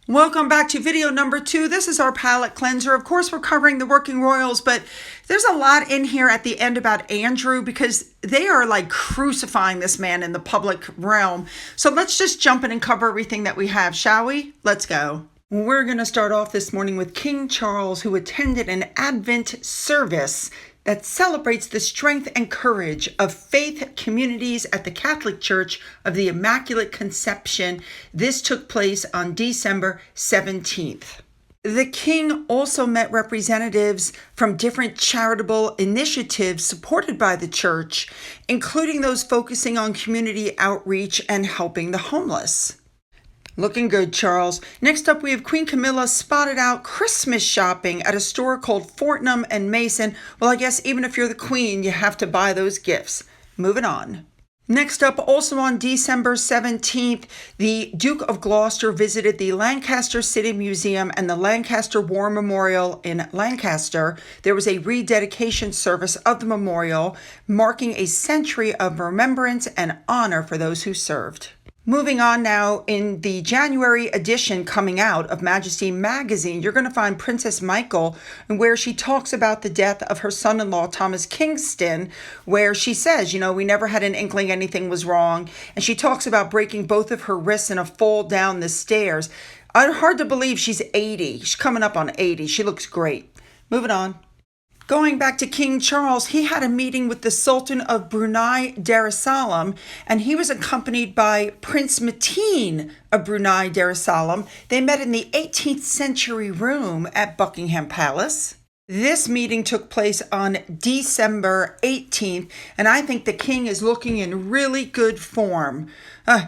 Welcome back to video number 2. This is our palate cleanser. Of course, we're covering the working royals, but there's a lot in here at the end about Andrew because they are like crucifying this man in the public realm. So let's just jump in and cover everything that we have, shall we? Let's go. We're going to start off this morning with King Charles, who attended an Advent service that celebrates the strength and courage of faith communities at the Catholic Church of the Immaculate Conception. This took place on December 17th. The king also met representatives from different charitable initiatives supported by the church, including those focusing on community outreach and helping the homeless. Looking good, Charles. Next up, we have Queen Camilla spotted out Christmas shopping at a store called Fortnum and Mason. Well, I guess even if you're the queen, you have to buy those gifts. Moving on. Next up, also on December 17th, the Duke of Gloucester visited the Lancaster City Museum and the Lancaster War Memorial in Lancaster. There was a rededication service of the memorial, marking a century of remembrance and honor for those who served. Moving on now, in the January edition coming out of Majesty magazine, you're going to find Princess Michael, where she talks about the death of her son-in-law, Thomas Kingston, where she says, we never had an inkling anything was wrong. And she talks about breaking both of her wrists in a fall down the stairs. Hard to believe she's 80. She's coming up on 80. She looks great. Moving on. Going back to King Charles, he had a meeting with the Sultan of Brunei Darussalam, and he was accompanied by Prince Mateen of Brunei Darussalam. They met in the 18th century room at Buckingham Palace. This meeting took place on December 18th, and I think the king is looking in really good form.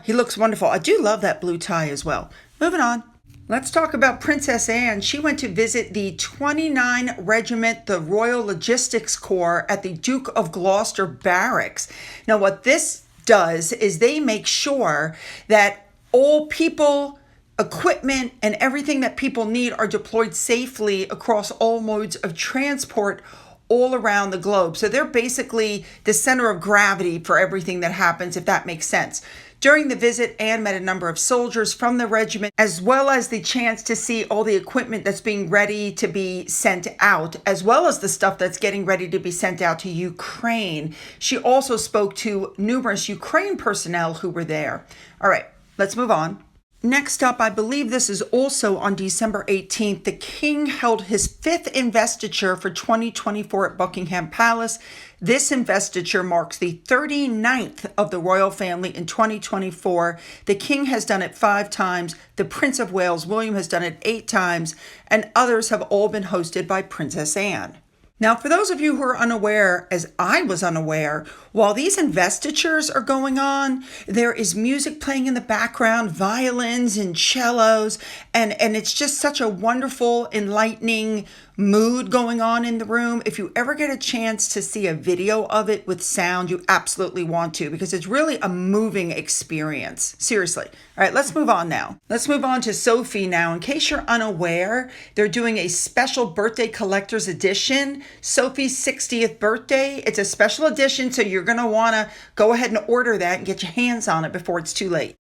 He looks wonderful. I do love that blue tie as well. Moving on. Let's talk about Princess Anne. She went to visit the 29 Regiment, the Royal Logistics Corps at the Duke of Gloucester Barracks. Now, what this does is they make sure that all people, equipment, and everything that people need are deployed safely across all modes of transport all around the globe. So they're basically the center of gravity for everything that happens, if that makes sense. During the visit, Anne met a number of soldiers from the regiment, as well as the chance to see all the equipment that's being ready to be sent out, as well as the stuff that's getting ready to be sent out to Ukraine. She also spoke to numerous Ukraine personnel who were there. All right, let's move on. Next up, I believe this is also on December 18th, the king held his 5th investiture for 2024 at Buckingham Palace. This investiture marks the 39th of the royal family in 2024. The king has done it 5 times. The Prince of Wales, William, has done it 8 times, and others have all been hosted by Princess Anne. Now, for those of you who are unaware, as I was unaware, while these investitures are going on, there is music playing in the background, violins and cellos, and it's just such a wonderful, enlightening mood going on in the room. If you ever get a chance to see a video of it with sound, you absolutely want to, because it's really a moving experience. Seriously. All right, let's move on now. Let's move on to Sophie now. In case you're unaware, they're doing a special birthday collector's edition, Sophie's 60th birthday. It's a special edition, so you're going to want to go ahead and order that and get your hands on it before it's too late.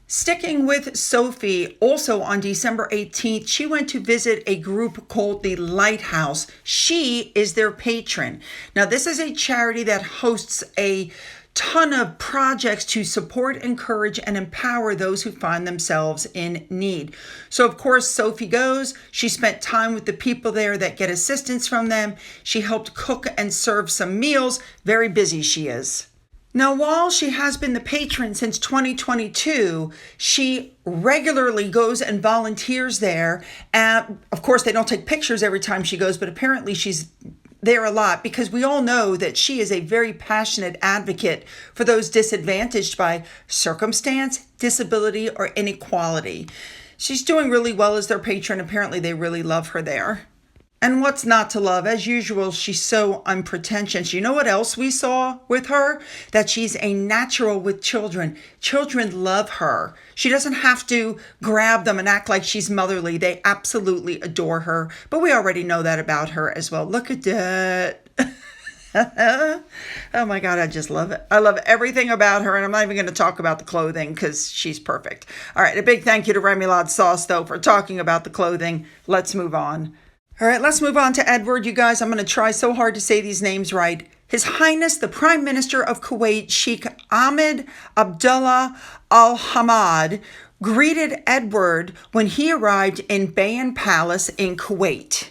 Sticking with Sophie, also on December 18th, she went to visit a group called the Lighthouse. She is their patron. Now, this is a charity that hosts a ton of projects to support, encourage, and empower those who find themselves in need. So, of course, Sophie goes. She spent time with the people there that get assistance from them. She helped cook and serve some meals. Very busy she is. Now, while she has been the patron since 2022, she regularly goes and volunteers there. And of course, they don't take pictures every time she goes, but apparently she's there a lot, because we all know that she is a very passionate advocate for those disadvantaged by circumstance, disability, or inequality. She's doing really well as their patron. Apparently, they really love her there. And what's not to love? As usual, she's so unpretentious. You know what else we saw with her? That she's a natural with children. Children love her. She doesn't have to grab them and act like she's motherly. They absolutely adore her. But we already know that about her as well. Look at that. Oh my God, I just love it. I love everything about her, and I'm not even going to talk about the clothing because she's perfect. All right, a big thank you to Remoulade Sauce, though, for talking about the clothing. Let's move on. All right, let's move on to Edward, you guys. I'm going to try so hard to say these names right. His Highness, the Prime Minister of Kuwait, Sheikh Ahmed Abdullah Al Hamad, greeted Edward when he arrived in Bayan Palace in Kuwait.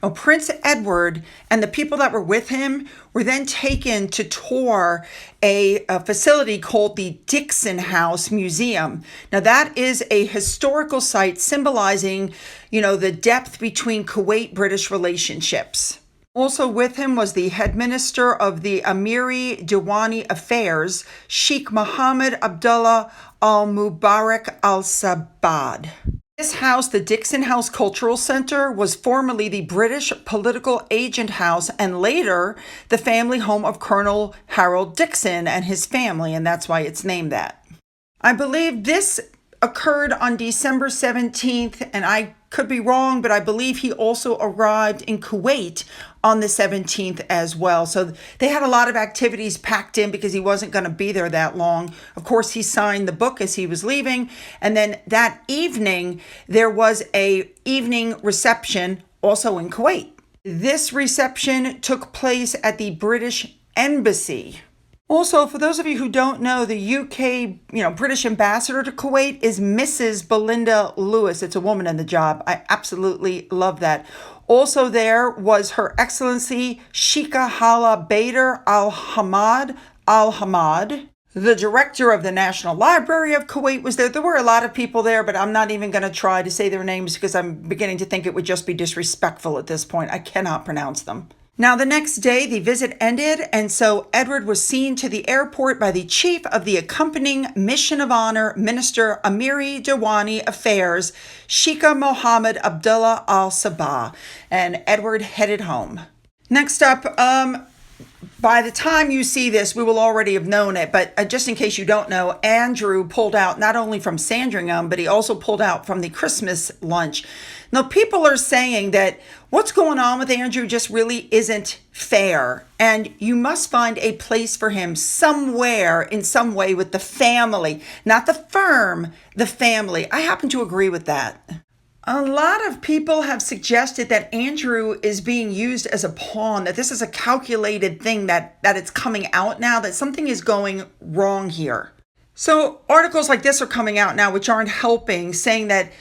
Oh, Prince Edward and the people that were with him were then taken to tour a facility called the Dixon House Museum. Now, that is a historical site symbolizing, the depth between Kuwait-British relationships. Also with him was the head minister of the Amiri Diwani Affairs, Sheikh Mohammed Abdullah Al-Mubarak Al-Sabad. This house, the Dixon House Cultural Center, was formerly the British political agent house and later the family home of Colonel Harold Dixon and his family, and that's why it's named that. I believe this occurred on December 17th, and I could be wrong, but I believe he also arrived in Kuwait on the 17th as well. So they had a lot of activities packed in because he wasn't going to be there that long. Of course, he signed the book as he was leaving. And then that evening, there was a evening reception also in Kuwait. This reception took place at the British Embassy. Also, for those of you who don't know, the UK, British ambassador to Kuwait is Mrs. Belinda Lewis. It's a woman in the job. I absolutely love that. Also there was Her Excellency Sheikha Hala Bader Al-Hamad Al-Hamad. The director of the National Library of Kuwait was there. There were a lot of people there, but I'm not even going to try to say their names because I'm beginning to think it would just be disrespectful at this point. I cannot pronounce them. Now, the next day, the visit ended, and so Edward was seen to the airport by the chief of the accompanying Mission of Honor Minister Amiri Diwani Affairs, Sheikh Mohammed Abdullah Al-Sabah, and Edward headed home. Next up, by the time you see this, we will already have known it, but just in case you don't know, Andrew pulled out not only from Sandringham, but he also pulled out from the Christmas lunch. Now, people are saying that what's going on with Andrew just really isn't fair, and you must find a place for him somewhere in some way with the family, not the firm, the family. I happen to agree with that. A lot of people have suggested that Andrew is being used as a pawn, that this is a calculated thing, that it's coming out now, that something is going wrong here. So articles like this are coming out now, which aren't helping, saying that,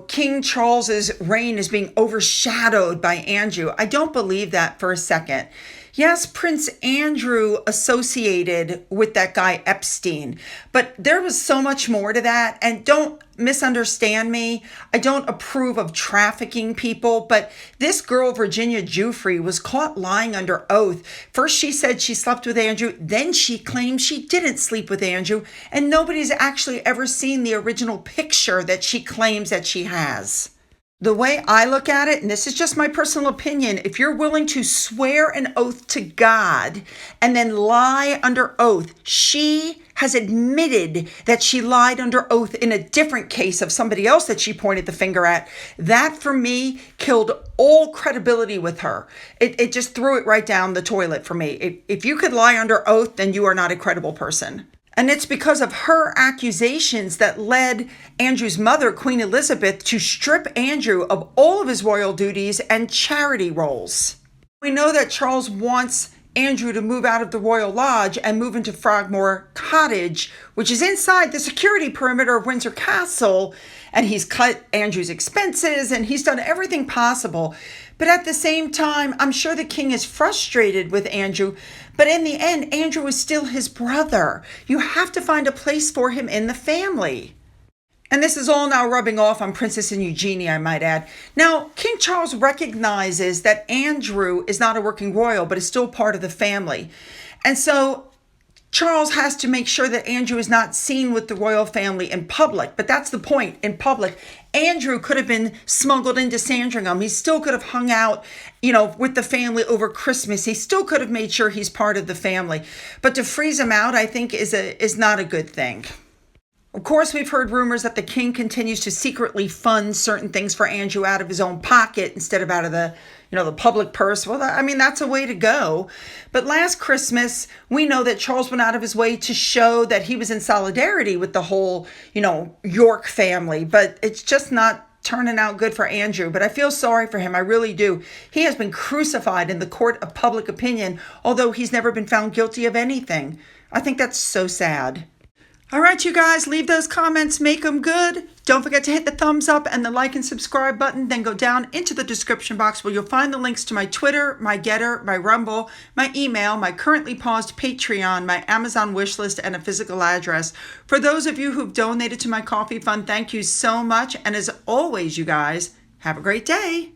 King Charles's reign is being overshadowed by Andrew. I don't believe that for a second. Yes, Prince Andrew associated with that guy Epstein, but there was so much more to that. And don't misunderstand me. I don't approve of trafficking people, but this girl, Virginia Giuffre, was caught lying under oath. First, she said she slept with Andrew. Then she claimed she didn't sleep with Andrew. And nobody's actually ever seen the original picture that she claims that she has. The way I look at it, and this is just my personal opinion, if you're willing to swear an oath to God and then lie under oath, she has admitted that she lied under oath in a different case of somebody else that she pointed the finger at. That, for me, killed all credibility with her. It just threw it right down the toilet for me. If you could lie under oath, then you are not a credible person. And it's because of her accusations that led Andrew's mother, Queen Elizabeth, to strip Andrew of all of his royal duties and charity roles. We know that Charles wants Andrew to move out of the Royal Lodge and move into Frogmore Cottage, which is inside the security perimeter of Windsor Castle. And he's cut Andrew's expenses and he's done everything possible. But at the same time, I'm sure the king is frustrated with Andrew. But in the end, Andrew is still his brother. You have to find a place for him in the family. And this is all now rubbing off on Princess and Eugenie, I might add. Now, King Charles recognizes that Andrew is not a working royal, but is still part of the family. And so Charles has to make sure that Andrew is not seen with the royal family in public. But that's the point, in public. Andrew could have been smuggled into Sandringham. He still could have hung out, with the family over Christmas. He still could have made sure he's part of the family. But to freeze him out, I think, is not a good thing. Of course, we've heard rumors that the king continues to secretly fund certain things for Andrew out of his own pocket instead of out of the public purse. Well, I mean, that's a way to go. But last Christmas, we know that Charles went out of his way to show that he was in solidarity with the whole, York family. But it's just not turning out good for Andrew. But I feel sorry for him. I really do. He has been crucified in the court of public opinion, although he's never been found guilty of anything. I think that's so sad. All right, you guys, leave those comments, make them good. Don't forget to hit the thumbs up and the like and subscribe button. Then go down into the description box where you'll find the links to my Twitter, my Gettr, my Rumble, my email, my currently paused Patreon, my Amazon wishlist, and a physical address. For those of you who've donated to my coffee fund, thank you so much. And as always, you guys, have a great day.